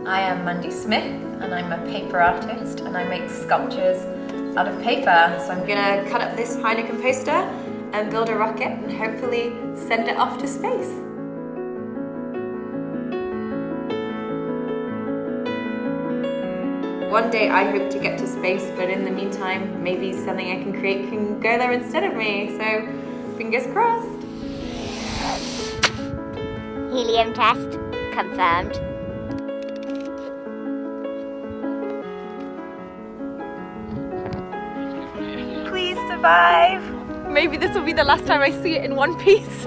I am Mandy Smith and I'm a paper artist and I make sculptures out of paper. So I'm gonna cut up this Heineken poster and build a rocket and hopefully send it off to space. One day I hope to get to space, but in the meantime, maybe something I can create can go there instead of me, so fingers crossed. Helium test confirmed. Please survive. Maybe this will be the last time I see it in one piece.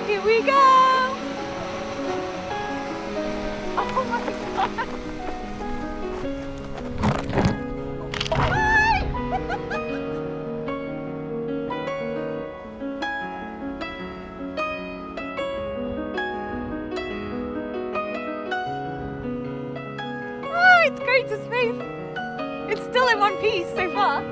Here we go. Oh my god. Oh, it's going to space. It's still in one piece so far.